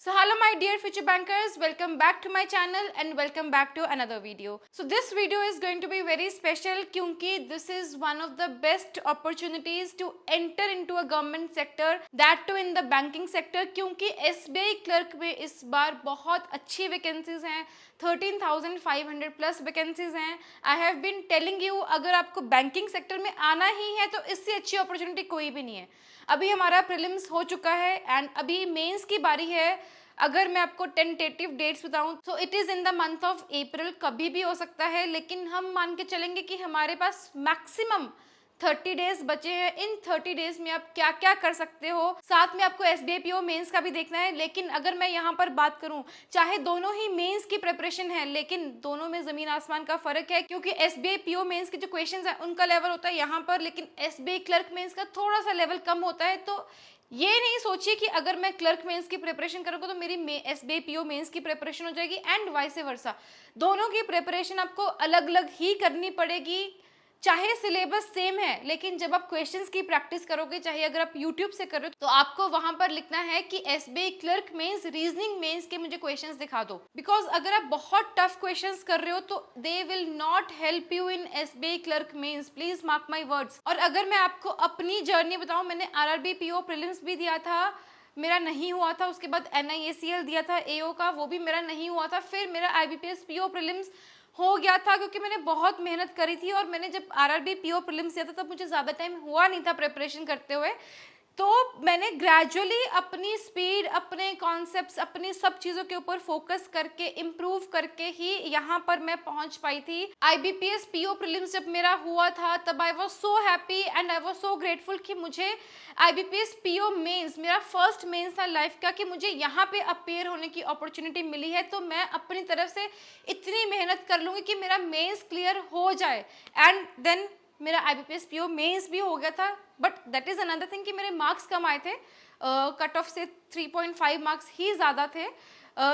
So hello my dear future bankers, welcome back to my channel and welcome back to another video. So this video is going to be very special क्योंकि this is one of the best opportunities to enter into a government sector, that too in the banking sector क्योंकि SBI clerk में इस बार बहुत अच्छी vacancies हैं, 13,500 plus vacancies हैं. I have been telling you, अगर आपको बैंकिंग सेक्टर में आना ही है तो इससे अच्छी अपॉर्चुनिटी कोई भी नहीं है. अभी हमारा प्रीलिम्स हो चुका है एंड अभी मेंस की बारी है. अगर मैं आपको टेंटेटिव डेट्स बताऊं तो it is in the month of April, कभी भी हो सकता है, लेकिन हम मान के चलेंगे कि हमारे पास मैक्सिमम 30 डेज बचे हैं. इन 30 डेज में आप क्या क्या कर सकते हो, साथ में आपको SBI PO मेंस का भी देखना है. लेकिन अगर मैं यहाँ पर बात करूँ, चाहे दोनों ही मेंस की प्रिपरेशन है, लेकिन दोनों में ज़मीन आसमान का फ़र्क है क्योंकि SBI PO मेंस के जो क्वेश्चंस हैं उनका लेवल होता है यहाँ पर, लेकिन SBI क्लर्क मेंस का थोड़ा सा लेवल कम होता है. तो ये नहीं सोचिए कि अगर मैं क्लर्क मेंस की प्रिपरेशन करूँगा तो मेरी SBI PO मेंस की प्रिपरेशन हो जाएगी एंड वाइस वर्सा. दोनों की प्रिपरेशन आपको अलग अलग ही करनी पड़ेगी. चाहे सिलेबस सेम है, लेकिन जब आप क्वेश्चंस की प्रैक्टिस करोगे, चाहे अगर आप यूट्यूब से करो, तो आपको वहां पर लिखना है कि SBI clerk mains reasoning mains के मुझे क्वेश्चंस दिखा दो. बिकॉज अगर आप बहुत टफ क्वेश्चंस कर रहे हो तो they will not help you in SBI clerk mains. Please mark my words. और अगर मैं आपको अपनी जर्नी बताऊं, मैंने RRB PO प्रीलिम्स भी दिया था, मेरा नहीं हुआ था. उसके बाद NIACL दिया था AO का, वो भी मेरा नहीं हुआ था. फिर मेरा IBPS PO प्रीलिम्स हो गया था क्योंकि मैंने बहुत मेहनत करी थी. और मैंने जब RRB PO प्रीलिम्स दिया था तब मुझे ज़्यादा टाइम हुआ नहीं था प्रिपरेशन करते हुए. तो मैंने ग्रेजुअली अपनी स्पीड, अपने कॉन्सेप्ट्स, अपनी सब चीज़ों के ऊपर फोकस करके इम्प्रूव करके ही यहाँ पर मैं पहुँच पाई थी. IBPS PO प्रीलिम्स जब मेरा हुआ था तब I was so happy and I was so grateful कि मुझे IBPS PO मेंस, मेरा फर्स्ट मेंस था लाइफ का, कि मुझे यहाँ पे अपेयर होने की अपॉर्चुनिटी मिली है. तो मैं अपनी तरफ से इतनी मेहनत कर लूँगी कि मेरा मेंस क्लियर हो जाए. एंड देन मेरा IBPS PO मेंस भी हो गया था. But that is another thing कि मेरे मार्क्स कम आए थे, कट ऑफ से 3.5 मार्क्स ही ज़्यादा थे.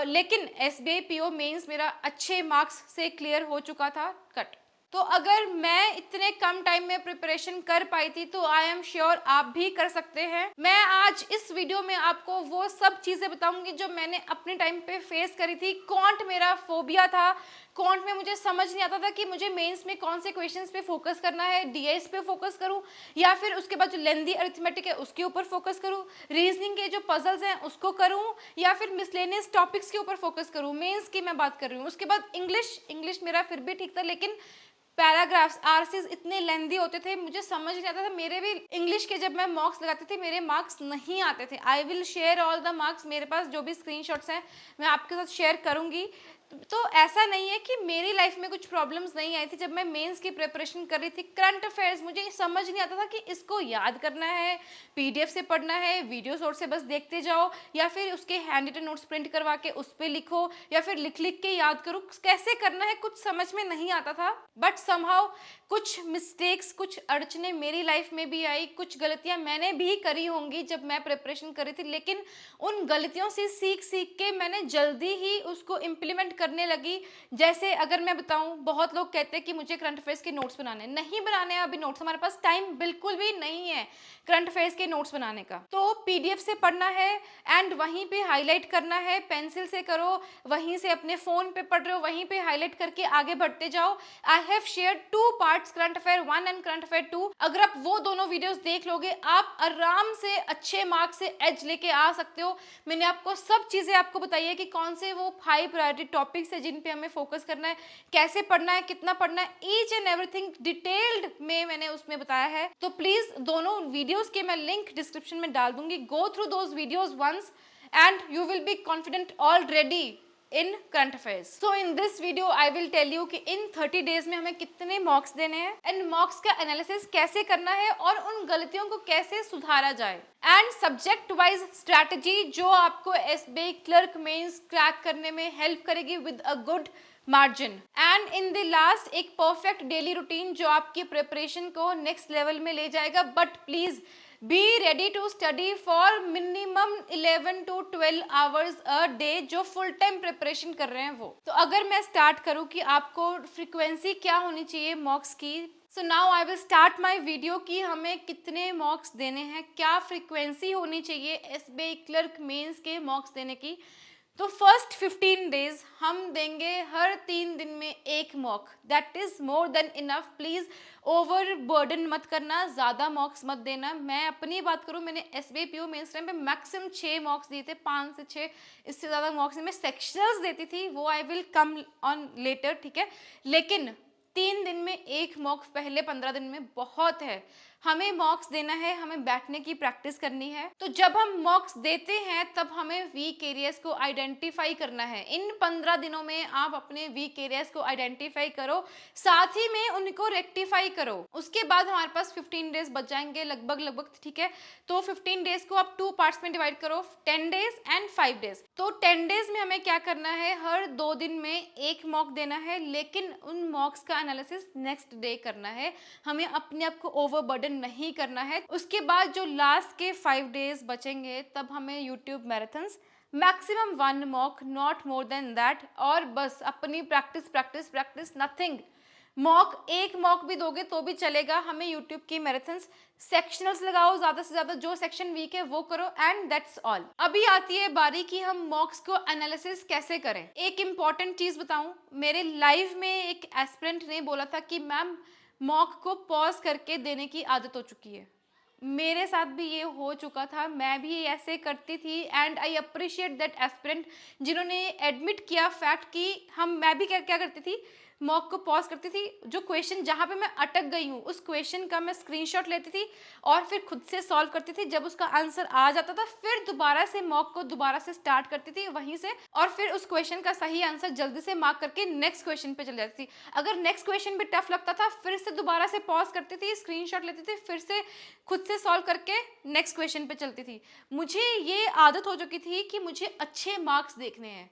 लेकिन SBI PO मेंस मेरा अच्छे मार्क्स से क्लियर हो चुका था कट. तो अगर मैं इतने कम टाइम में प्रिपरेशन कर पाई थी तो आई एम श्योर आप भी कर सकते हैं. मैं आज इस वीडियो में आपको वो सब चीज़ें बताऊंगी जो मैंने अपने टाइम पे फेस करी थी. क्वांट मेरा फोबिया था. क्वांट में मुझे समझ नहीं आता था कि मुझे मेंस में कौन से क्वेश्चंस पे फोकस करना है. DIS पे फोकस करूं या फिर उसके बाद जो लेंदी अरिथमेटिक है उसके ऊपर फोकस करूं, रीजनिंग के जो पजल्स हैं उसको करूं, या फिर मिसलेनियस टॉपिक्स के ऊपर फोकस करूं. मेंस की मैं बात कर रही हूँ. उसके बाद इंग्लिश मेरा फिर भी ठीक था, लेकिन पैराग्राफ्स RCs इतने लेंदी होते थे, मुझे समझ नहीं आता था. मेरे भी इंग्लिश के जब मैं मॉक्स लगाती थी मेरे मार्क्स नहीं आते थे. I will share all the marks. मेरे पास जो भी स्क्रीनशॉट्स हैं मैं आपके साथ शेयर करूंगी. तो ऐसा नहीं है कि मेरी लाइफ में कुछ प्रॉब्लम्स नहीं आई थी जब मैं मेंस की प्रिपरेशन कर रही थी. करंट अफेयर्स मुझे समझ नहीं आता था कि इसको याद करना है, PDF से पढ़ना है, वीडियो सोर्स से बस देखते जाओ, या फिर उसके हैंड रिटन नोट्स प्रिंट करवा के उस पर लिखो, या फिर लिख लिख के याद करो. कैसे करना है कुछ समझ में नहीं आता था. बट समहाउ कुछ मिस्टेक्स, कुछ अड़चने मेरी लाइफ में भी आई, कुछ गलतियां मैंने भी करी होंगी जब मैं प्रिपरेशन कर रही थी. लेकिन उन गलतियों से सीख के मैंने जल्दी ही उसको इम्प्लीमेंट करने लगी. जैसे अगर मैं बताऊं, बहुत लोग कहते हैं कि मुझे करंट अफेयर्स के नोट्स बनाने नहीं बनाने हैं. अभी नोट्स हमारे पास टाइम बिल्कुल भी नहीं है करंट अफेयर्स के नोट्स बनाने का. तो PDF से पढ़ना है एंड वहीं पे हाईलाइट करना है. पेंसिल से करो, वहीं से अपने फोन पे पढ़ रहे हो वहीं पे हाईलाइट करके आगे बढ़ते जाओ. I have share 2 parts, current affair 1 and current affair 2. अगर आप वो दोनों वीडियोस देख लोगे आप आराम से अच्छे मार्क्स से एज लेके आ सकते हो. मैंने आपको सब चीजें आपको बताई है कि कौन से वो हाई प्रायोरिटी टॉपिक्स है जिन पे हमें फोकस करना है, कैसे पढ़ना है, कितना पढ़ना है, ईच एंड एवरीथिंग डिटेल्ड में मैंने उसमें बताया है. तो प्लीज दोनों वीडियोस के मैं लिंक डिस्क्रिप्शन में डाल दूंगी. Go through those videos once and you will be confident already in current affairs. So in this video I will tell you कि इन 30 डेज में हमें कितने मॉक्स देने हैं एंड मॉक्स का एनालिसिस कैसे करना है और उन गलतियों को कैसे सुधारा जाए, एंड सब्जेक्ट वाइज स्ट्रैटेजी जो आपको SBI क्लर्क मेंस क्रैक करने में हेल्प करेगी with a good margin. And in the last एक परफेक्ट डेली रूटीन जो आपकी प्रिपरेशन को नेक्स्ट लेवल में ले जाएगा. But please be ready to study for minimum 11 to 12 hours a day, जो फुल टाइम प्रिपरेशन कर रहे हैं वो. तो अगर मैं स्टार्ट करूं कि आपको फ्रीक्वेंसी क्या होनी चाहिए मॉक्स की, सो now I will start my video कि हमें कितने मॉक्स देने हैं, क्या फ्रीक्वेंसी होनी चाहिए एसबीआई क्लर्क मेंस के मॉक्स देने की। तो फर्स्ट 15 डेज हम देंगे हर 3 दिन में एक mock, that is more than enough. Please over burden मत करना, ज़्यादा मॉक्स मत देना। मैं अपनी बात करूँ, मैंने एसबीआई पीओ मेंस टाइम पे मैक्सिमम 6 मॉक्स दिए थे, 5 से 6, इससे ज़्यादा मॉक्स मैं सेक्शनल्स देती थी, वो I will come on later, ठीक है। लेकिन 3 दिन में एक मॉक पहले 15 दिन में बहुत है। हमें मॉक्स देना है, हमें बैठने की प्रैक्टिस करनी है। तो जब हम मॉक्स देते हैं तब हमें वीक एरियाज को आइडेंटिफाई करना है। इन 15 दिनों में आप अपने वीक एरियाज को आइडेंटिफाई करो, साथ ही में उनको रेक्टिफाई करो। उसके बाद हमारे पास 15 डेज बच जाएंगे लगभग, ठीक है। तो 15 डेज को आप 2 पार्ट्स में डिवाइड करो, 10 डेज एंड 5 डेज। तो 10 डेज में हमें क्या करना है, हर 2 दिन में एक मॉक देना है, लेकिन उन मॉक्स का एनालिसिस नेक्स्ट डे करना है। हमें अपने आप को ओवरबर्डन नहीं करना है। उसके बाद जो लास्ट के 5 डेज बचेंगे तब हमें YouTube marathons, maximum 1 mock, not more than that, और बस अपनी प्रैक्टिस, नथिंग। मॉक एक मॉक भी दोगे तो भी चलेगा, हमें यूट्यूब की मैराथन्स, सेक्शनल्स लगाओ, ज्यादा से ज्यादा जो सेक्शन वीक है वो करो, एंड दैट्स ऑल। अभी आती है बारी कि हम मॉक्स को एनालिसिस कैसे करें। एक इंपॉर्टेंट चीज बताऊं, मेरे लाइव में एक एस्पिरेंट ने बोला था कि मैम मॉक को पॉज करके देने की आदत हो चुकी है। मेरे साथ भी ये हो चुका था, मैं भी ऐसे करती थी, and I appreciate that aspirant जिन्होंने एडमिट किया फैक्ट कि मैं भी क्या करती थी, मॉक को पॉज करती थी, जो क्वेश्चन जहाँ पे मैं अटक गई हूँ उस क्वेश्चन का मैं स्क्रीनशॉट लेती थी और फिर खुद से सॉल्व करती थी। जब उसका आंसर आ जाता था फिर दोबारा से मॉक को दोबारा से स्टार्ट करती थी वहीं से, और फिर उस क्वेश्चन का सही आंसर जल्दी से मार्क करके नेक्स्ट क्वेश्चन पे चली जाती थी। अगर नेक्स्ट क्वेश्चन भी टफ लगता था फिर से दोबारा से पॉज करती थी, स्क्रीनशॉट लेती थी, फिर से खुद से सॉल्व करके नेक्स्ट क्वेश्चन पे चलती थी। मुझे ये आदत हो चुकी थी कि मुझे अच्छे मार्क्स देखने हैं,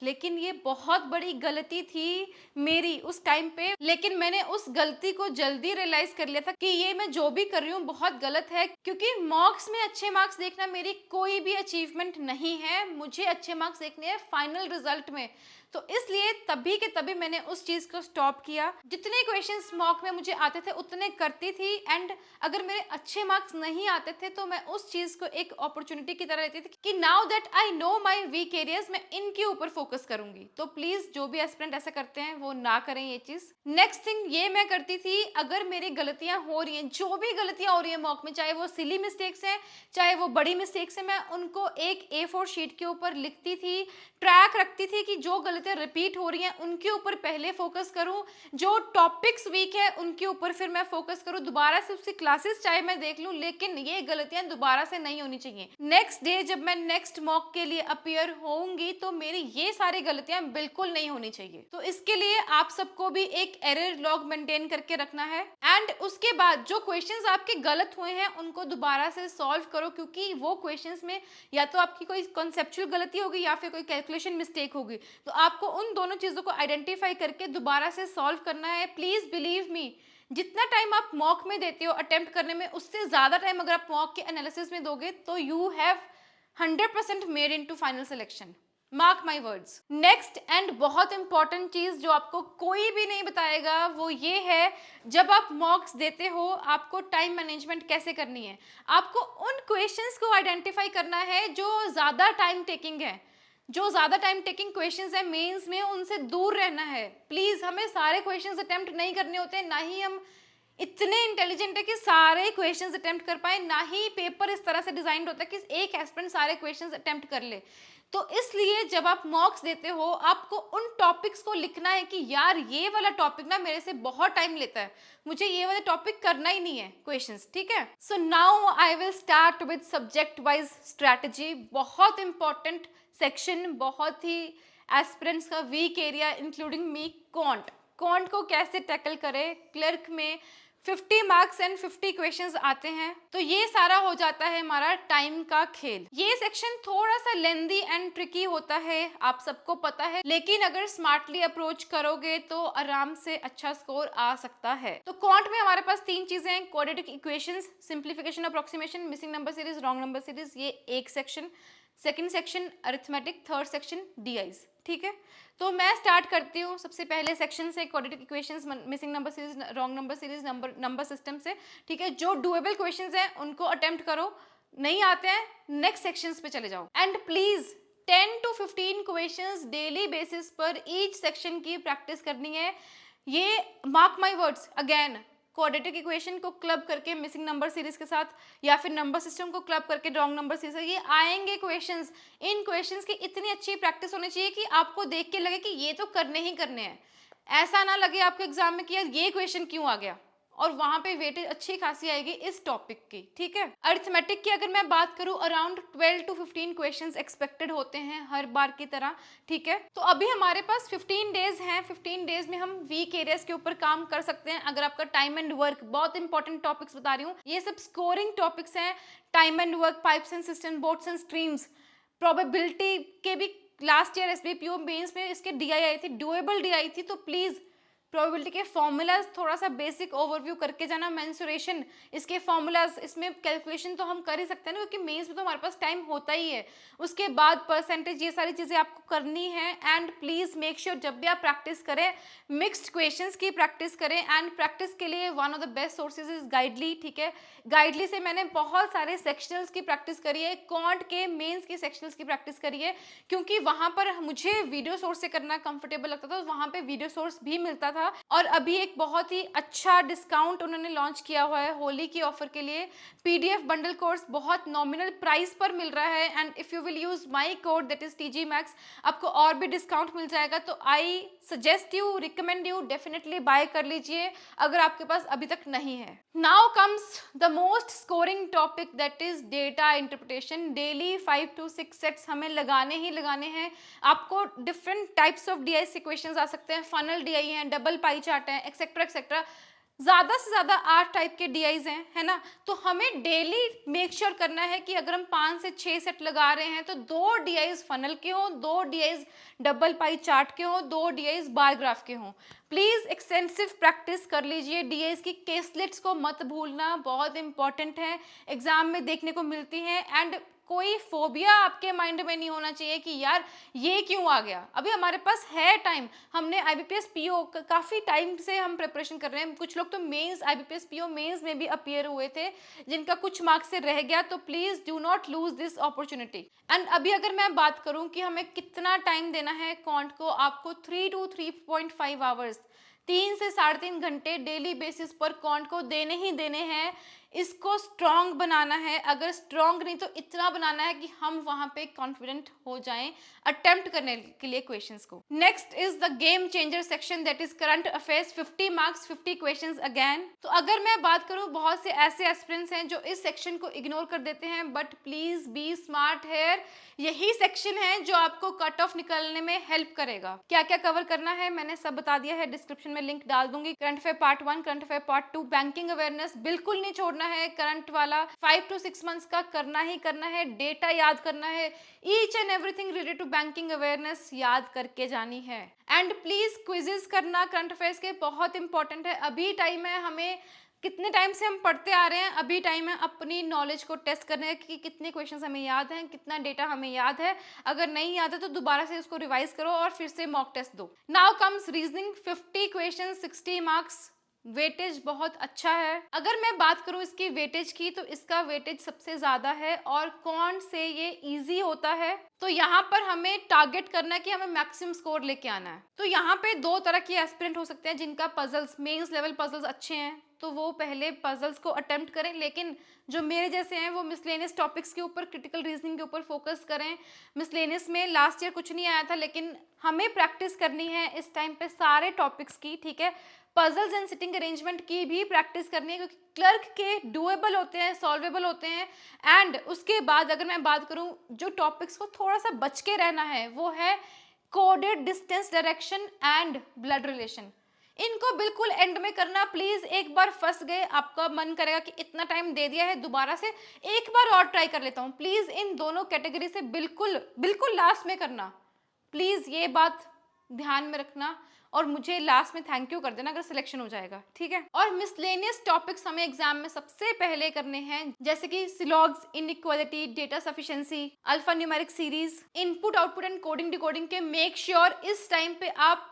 लेकिन ये बहुत बड़ी गलती थी मेरी उस टाइम पे। लेकिन मैंने उस गलती को जल्दी रियलाइज कर लिया था कि ये मैं जो भी कर रही हूँ बहुत गलत है, क्योंकि मॉक्स में अच्छे मार्क्स देखना मेरी कोई भी अचीवमेंट नहीं है। मुझे अच्छे मार्क्स देखने हैं फाइनल रिजल्ट में। तो इसलिए तभी के तभी मैंने उस चीज को स्टॉप किया। जितने क्वेश्चंस मॉक में मुझे आते थे उतने करती थी, एंड अगर मेरे अच्छे मार्क्स नहीं आते थे तो मैं उस चीज को एक अपॉर्चुनिटी की तरह लेती थी कि now that I know my weak areas, मैं इनके ऊपर फोकस करूंगी। तो प्लीज जो भी एस्पिरेंट ऐसा करते हैं वो ना करें ये चीज। नेक्स्ट थिंग ये मैं करती थी, अगर मेरी गलतियां हो रही हैं, जो भी गलतियां हो रही है मॉक में, चाहे वो सिली मिस्टेक्स हैं चाहे वो बड़ी मिस्टेक्स है, मैं उनको एक A4 शीट के ऊपर लिखती थी, ट्रैक रखती थी कि जो गलतियां रिपीट हो रही हैं उनके ऊपर पहले फोकस करूं, जो टॉपिक्स वीक है उनके ऊपर फिर मैं फोकस करूं, दोबारा से उसकी क्लासेस चाहे मैं देख लूं, लेकिन ये गलतियां दोबारा से नहीं होनी चाहिए। नेक्स्ट डे जब मैं नेक्स्ट मॉक के लिए अपीयर होऊंगी तो मेरी ये सारी गलतियां बिल्कुल नहीं होनी चाहिए। तो इसके लिए आप सबको भी एक एरर लॉग मेंटेन करके रखना है, एंड उसके बाद जो क्वेश्चंस आपके गलत हुए हैं उनको दोबारा से सॉल्व करो, क्योंकि वो क्वेश्चंस में या तो आपकी कोई कॉन्सेप्चुअल गलती होगी या फिर कोई कैलकुलेशन मिस्टेक होगी। तो आपको उन दोनों चीजों को आइडेंटिफाई करके दोबारा से सॉल्व करना है। प्लीज बिलीव मी, जितना टाइम आप मॉक में देते हो अटेम्प्ट करने में, उससे ज्यादा टाइम अगर आप मॉक के एनालिसिस में दोगे तो you have 100% made into final selection. Mark my words. Next and बहुत इंपॉर्टेंट चीज जो आपको कोई भी नहीं बताएगा वो ये है, जब आप मॉक्स देते हो आपको टाइम मैनेजमेंट कैसे करनी है। आपको उन क्वेश्चंस को आइडेंटिफाई करना है जो ज्यादा टाइम टेकिंग है, जो ज्यादा टाइम टेकिंग क्वेश्चंस है मेंस में, उनसे दूर रहना है। प्लीज, हमें सारे क्वेश्चंस अटेम्प्ट नहीं करने होते, ना ही हम इतने इंटेलिजेंट है कि सारे क्वेश्चंस अटेम्प्ट कर पाए, ना ही पेपर इस तरह से डिजाइन होता है कि एक एस्पिरेंट सारे क्वेश्चंस अटेम्प्ट कर ले। तो इसलिए जब आप मॉक्स देते हो आपको उन टॉपिक्स को लिखना है कि यार ये वाला टॉपिक ना मेरे से बहुत टाइम लेता है, मुझे ये वाला टॉपिक करना ही नहीं है क्वेश्चंस, ठीक है। So now I will start with subject wise strategy. बहुत इंपॉर्टेंट सेक्शन, बहुत ही एस्पिरेंट्स का weak area including me, quant को कैसे टैकल करें। क्लर्क में 50 मार्क्स एंड 50 क्वेश्चंस आते हैं, तो ये सारा हो जाता है हमारा टाइम का खेल। ये सेक्शन थोड़ा सा लेंदी एंड ट्रिकी होता है, आप सबको पता है, लेकिन अगर स्मार्टली अप्रोच करोगे तो आराम से अच्छा स्कोर आ सकता है। तो क्वांट में हमारे पास 3 चीजें हैं, quadratic equations, simplification, approximation, missing number series, wrong number series, ये एक section. Second section arithmetic, third section DIs. ठीक है, तो मैं स्टार्ट करती हूँ सबसे पहले सेक्शन से, quadratic equations, missing number series, wrong number series, number system से। ठीक है, जो डुएबल क्वेश्चंस हैं उनको अटेम्प्ट करो, नहीं आते हैं नेक्स्ट सेक्शंस पे चले जाओ। And please 10 to 15 questions daily basis पर ईच सेक्शन की प्रैक्टिस करनी है। ये mark my words, again quadratic equation को क्लब करके मिसिंग नंबर सीरीज के साथ, या फिर नंबर सिस्टम को क्लब करके रॉन्ग नंबर सीरीज, ये आएंगे क्वेश्चंस। इन क्वेश्चंस की इतनी अच्छी प्रैक्टिस होनी चाहिए कि आपको देख के लगे कि ये तो करने ही करने हैं। ऐसा ना लगे आपके एग्जाम में कि यार ये क्वेश्चन क्यों आ गया, और वहां पे वेटेज अच्छी खासी आएगी इस टॉपिक की। ठीक है, अरिथमेटिक की अगर मैं बात करूं, अराउंड 12 to 15 क्वेश्चंस एक्सपेक्टेड होते हैं हर बार की तरह। ठीक है, तो अभी हमारे पास 15 डेज हैं। 15 डेज में हम वीक एरियाज के ऊपर काम कर सकते हैं। अगर आपका टाइम एंड वर्क, बहुत इंपॉर्टेंट टॉपिक्स बता रही हूँ, ये सब स्कोरिंग टॉपिक्स हैं। Time and work, pipes and system, boats and streams, probability के भी लास्ट ईयर एसबीपीओ मेंस में इसके डीआई आई थी, डुएबल डीआई थी। तो प्लीज प्रोबेबिलिटी के फॉर्मूलाज थोड़ा सा बेसिक ओवरव्यू करके जाना। मेंसुरेशन, इसके फॉर्मूलाज, इसमें कैलकुलेशन तो हम कर ही सकते हैं ना, क्योंकि मेंस में तो हमारे पास टाइम होता ही है। उसके बाद परसेंटेज, ये सारी चीजें आपको करनी है। एंड प्लीज मेक श्योर जब भी आप प्रैक्टिस करें, मिक्स्ड क्वेश्चंस की प्रैक्टिस करें। एंड प्रैक्टिस के लिए one of the best sources is गाइडली। ठीक है, गाइडली से मैंने बहुत सारे सेक्शनल्स की प्रैक्टिस करी है, क्वांट के मेंस की सेक्शनल्स की प्रैक्टिस करी है, क्योंकि वहां पर मुझे वीडियो सोर्स से करना कंफर्टेबल लगता था, तो वहां पे वीडियो सोर्स भी मिलता था। और अभी एक बहुत ही अच्छा डिस्काउंट उन्होंने लॉन्च किया हुआ है होली की ऑफर के लिए। पीडीएफ बंडल कोर्स बहुत नॉमिनल प्राइस पर मिल रहा है। And if you will use my code that is TG max, आपको और भी डिस्काउंट मिल जाएगा। तो I suggest you, recommend you, definitely buy कर लीजिए अगर आपके पास अभी तक नहीं है। Now comes the most scoring topic, that is data interpretation. Daily 5 to 6 sets हमें लगाने ही लगाने हैं। आपको different types of DI equations आ सकते हैं, फनल डीआई हैं, डबल पाई चार्ट है, एक्सेट्रा एक्सेट्रा, ज्यादा से ज्यादा 8 टाइप के डीआईज हैं, है ना। तो हमें डेली मेक श्योर करना है कि अगर हम 5 से 6 सेट लगा रहे हैं तो 2 डीआईज फनल के हों, 2 डीआईज डबल पाई चार्ट के हों, 2 डीआईज बार ग्राफ के हों। प्लीज एक्सटेंसिव प्रैक्टिस कर लीजिए। डीआईज की केसलेट्स को मत भूलना, बहुत इंपॉर्टेंट है, एग्जाम में देखने को मिलती हैं। एंड कोई फोबिया आपके माइंड में नहीं होना चाहिए कि यार ये क्यों आ गया। अभी हमारे पास है टाइम, हमने आईबीपीएस पीओ काफी टाइम से हम प्रिपरेशन कर रहे हैं। कुछ लोग तो मेंस, आईबीपीएस पीओ मेंस में भी अपीयर हुए थे, जिनका कुछ मार्क्स से रह गया। तो please do not lose this opportunity. And अभी अगर मैं बात करूं कि हमें कितना टाइम देना है क्वांट को, आपको 3 to 3.5 आवर्स, 3 से 3.5 घंटे डेली बेसिस पर क्वांट को देने ही देने हैं। इसको स्ट्रॉन्ग बनाना है, अगर स्ट्रॉन्ग नहीं तो इतना बनाना है कि हम वहां पे कॉन्फिडेंट हो जाएं अटेम्प्ट करने के लिए क्वेश्चंस को। Next is the game changer section, that is current affairs, 50 marks 50 questions again. तो अगर मैं बात करूं, बहुत से ऐसे एस्पिरेंट्स हैं जो इस सेक्शन को इग्नोर कर देते हैं, but please be smart here. यही सेक्शन है जो आपको कट ऑफ निकलने में हेल्प करेगा। क्या क्या कवर करना है मैंने सब बता दिया है, डिस्क्रिप्शन में लिंक डाल दूंगी। Current affair part 1, current affair part 2, banking awareness बिल्कुल नहीं छोड़ना है। करंट वाला 5 to 6 मंथ्स का करना ही करना है। डेटा याद करना है, each and everything related to banking awareness याद करके जानी है। एंड प्लीज क्विजेस करना करंट अफेयर्स के, बहुत इंपॉर्टेंट है। अभी टाइम है, हमें कितने टाइम से हम पढ़ते आ रहे हैं, अभी टाइम है अपनी नॉलेज को टेस्ट करने का कि कितने क्वेश्चंस हमें याद हैं, कितना डेटा हमें याद है। अगर नहीं याद है तो दोबारा से उसको रिवाइज करो और फिर से मॉक टेस्ट दो। Now comes reasoning, 50 question, 60 marks, weightage बहुत अच्छा है। अगर मैं बात करूं इसकी वेटेज की, तो इसका वेटेज सबसे ज्यादा है और कौन से ये इजी होता है। तो यहाँ पर हमें टारगेट करना है कि हमें मैक्सिमम स्कोर लेके आना है। तो यहाँ पे 2 तरह के एस्पिरेंट हो सकते हैं जिनका पजल्स, मेंस लेवल पजल्स अच्छे हैं, तो वो पहले पजल्स को अटेम्प्ट करें। लेकिन जो मेरे जैसे हैं वो मिसलेनियस टॉपिक्स के ऊपर, क्रिटिकल रीजनिंग के ऊपर फोकस करें। मिसलेनियस में लास्ट ईयर कुछ नहीं आया था, लेकिन हमें प्रैक्टिस करनी है इस टाइम पे सारे टॉपिक्स की। ठीक है, पजल्स एंड सिटिंग अरेंजमेंट की भी प्रैक्टिस करनी है, क्योंकि क्लर्क के डुएबल होते हैं, सॉल्वेबल होते हैं। एंड उसके बाद अगर मैं बात करूं, जो टॉपिक्स को थोड़ा सा बच के रहना है वो है coded distance direction and blood relation. इनको बिल्कुल एंड में करना। प्लीज एक बार फंस गए, आपका मन करेगा कि इतना टाइम दे दिया है, दोबारा से एक बार और ट्राई कर लेता हूँ। प्लीज इन दोनों कैटेगरी से बिल्कुल बिल्कुल लास्ट में करना। प्लीज ये बात ध्यान में रखना और मुझे लास्ट में थैंक यू कर देना अगर सिलेक्शन हो जाएगा, ठीक है। और मिसलेनियस टॉपिक्स हमें एग्जाम में सबसे पहले करने हैं, जैसे कि syllogisms, inequality, data sufficiency, alpha numeric series, input output and coding decoding के मेक श्योर इस टाइम पे आप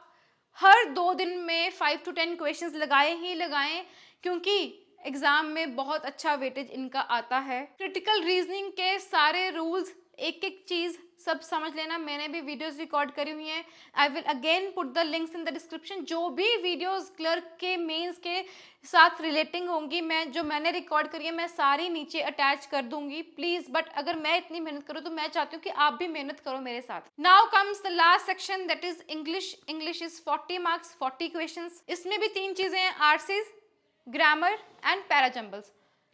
हर 2 दिन में 5 to 10 क्वेश्चंस लगाएं ही लगाएं, क्योंकि एग्जाम में बहुत अच्छा वेटेज इनका आता है। क्रिटिकल रीजनिंग के सारे रूल्स, एक एक चीज सब समझ लेना। मैंने भी वीडियोस रिकॉर्ड करी हुई हैं, I will again put the links in the description. जो भी वीडियोस क्लर्क के मेंस के साथ रिलेटिंग होंगी, जो मैंने रिकॉर्ड करी है, मैं सारी नीचे अटैच कर दूंगी प्लीज। बट अगर मैं इतनी मेहनत करूँ तो मैं चाहती हूँ कि आप भी मेहनत करो मेरे साथ। Now comes the last section, that is English. English is 40 marks, 40 question. इसमें भी 3 चीजें हैं, आरसीज, ग्रामर एंड पैराजम्बल्स,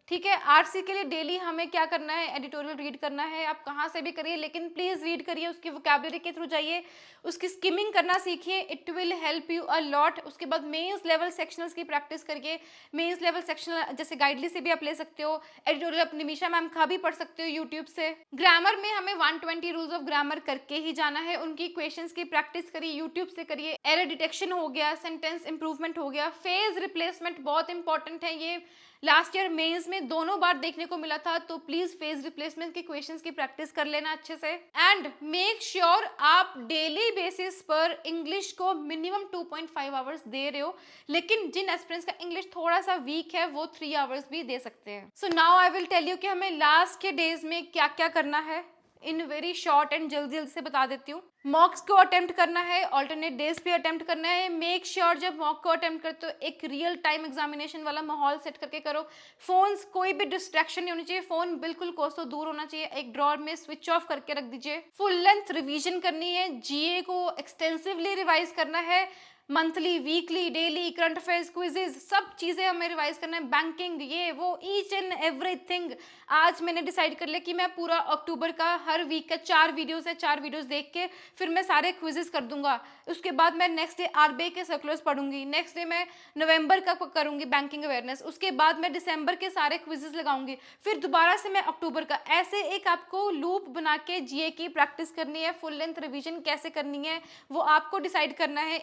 ठीक है। आरसी के लिए डेली हमें क्या करना है, एडिटोरियल रीड करना है। आप कहाँ से भी करिए, लेकिन प्लीज रीड करिए, उसकी वोकैबुलरी के थ्रू जाइए, उसकी स्किमिंग करना सीखिए, it will help you a lot. उसके बाद मेंस लेवल सेक्शनल्स की प्रैक्टिस करिए। मेंस लेवल सेक्शनल जैसे गाइडली से भी आप ले सकते हो, एडिटोरियल अपनी निमिषा मैम का भी पढ़ सकते हो यूट्यूब से। ग्रामर में हमें 120 रूल्स ऑफ ग्रामर करके ही जाना है। उनकी क्वेश्चंस की प्रैक्टिस करिए, यूट्यूब से करिए। एरर डिटेक्शन हो गया, सेंटेंस इंप्रूवमेंट हो गया, फेज रिप्लेसमेंट बहुत इंपॉर्टेंट है। ये लास्ट ईयर मेंस में दोनों बार देखने को मिला था, तो प्लीज फेज रिप्लेसमेंट के क्वेश्चंस की प्रैक्टिस कर लेना अच्छे से। एंड मेक श्योर आप डेली बेसिस पर इंग्लिश को मिनिमम 2.5 आवर्स दे रहे हो, लेकिन जिन एस्पिरेंट्स का इंग्लिश थोड़ा सा वीक है वो 3 आवर्स भी दे सकते हैं। So now I will tell you कि हमें लास्ट के डेज में क्या क्या करना है, इन वेरी शॉर्ट एंड जल्दी जल्दी से बता देती हूँ। मॉक्स को अटेम्प्ट करना है, ऑल्टरनेट डेज पे अटेम्प्ट करना है। मेक श्योर जब मॉक को अटेम्प्ट करते हो एक रियल टाइम एग्जामिनेशन वाला माहौल सेट करके करो। फोन्स, कोई भी डिस्ट्रैक्शन नहीं होनी चाहिए, फोन बिल्कुल कोसों दूर होना चाहिए, एक ड्रॉर में स्विच ऑफ करके रख दीजिए। फुल लेंथ रिवीजन करनी है, जीए को एक्सटेंसिवली रिवाइज करना है, monthly, weekly, daily, current affairs, quizzes, सब चीजें हमें रिवाइज करना है। बैंकिंग, ये वो, ईच एंड एवरीथिंग। आज मैंने डिसाइड कर लिया कि मैं पूरा अक्टूबर का हर वीक का 4 वीडियोस है, 4 वीडियोस देख के फिर मैं सारे क्विजेस कर दूंगा। उसके बाद मैं नेक्स्ट डे आरबीआई के सर्कुलर्स पढ़ूंगी, नेक्स्ट डे मैं नवंबर का करूंगी बैंकिंग अवेयरनेस, उसके बाद मैं दिसंबर के सारे क्विजेस लगाऊंगी, फिर दोबारा से मैं अक्टूबर का। ऐसे एक आपको लूप बना के जीए की प्रैक्टिस करनी है। फुल लेंथ रिविजन कैसे करनी है वो आपको डिसाइड करना है।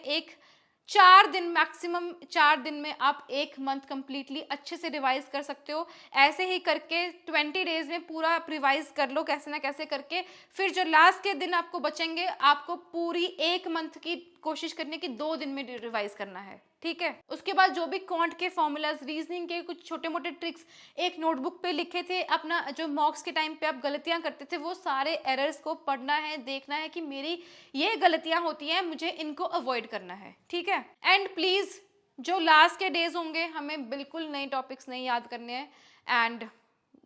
4 दिन, मैक्सिमम 4 दिन में आप 1 मंथ कंप्लीटली अच्छे से रिवाइज कर सकते हो। ऐसे ही करके 20 डेज में पूरा रिवाइज कर लो कैसे ना कैसे करके। फिर जो लास्ट के दिन आपको बचेंगे, आपको पूरी 1 मंथ की कोशिश करने की 2 दिन में रिवाइज करना है, ठीक है। उसके बाद जो भी क्वांट के फॉर्मूलाज, रीजनिंग के कुछ छोटे मोटे ट्रिक्स एक नोटबुक पे लिखे थे, अपना जो मॉक्स के टाइम पे आप गलतियां करते थे वो सारे एरर्स को पढ़ना है, देखना है कि मेरी ये गलतियां होती हैं, मुझे इनको अवॉइड करना है, ठीक है। एंड प्लीज जो लास्ट के डेज होंगे हमें बिल्कुल नए टॉपिक्स नहीं याद करने हैं, एंड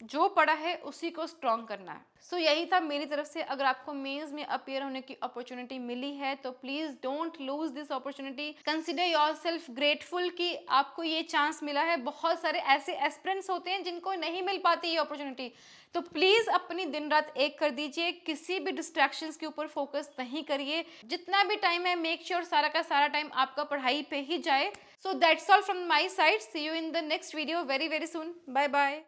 जो पढ़ा है उसी को स्ट्रॉन्ग करना है। सो यही था मेरी तरफ से। अगर आपको मेंस में अपीयर होने की अपॉर्चुनिटी मिली है तो please don't lose this opportunity. Consider yourself grateful कि आपको ये चांस मिला है। बहुत सारे ऐसे एस्पिरेंट्स होते हैं जिनको नहीं मिल पाती ये अपॉर्चुनिटी, तो प्लीज अपनी दिन रात एक कर दीजिए, किसी भी डिस्ट्रैक्शंस के ऊपर फोकस नहीं करिए। जितना भी टाइम है मेक श्योर सारा का सारा टाइम आपका पढ़ाई पे ही जाए। So that's all from my side. See you in the next video very very soon. Bye bye.